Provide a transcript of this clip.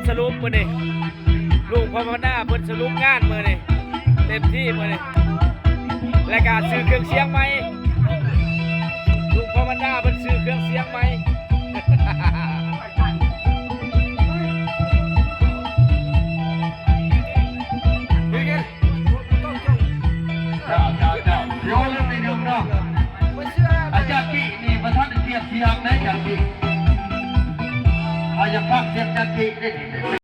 สรุปมื้อนี้ลูกพ่อมาด้าเพิ่นสรุปงานมื้อนี้เต็มที่มื้อนี้และการซื้อเครื่องเสียงใหม่ลูกพ่อมาด้าเพิ่นซื้อเครื่องเสียงใหม่โยนไปดึงเนาะอาจารย์พี่นี่ประธานเทียบเสียงนะอาจารย์พี่อาจจะพักเสียงอาจารย์พี่ได้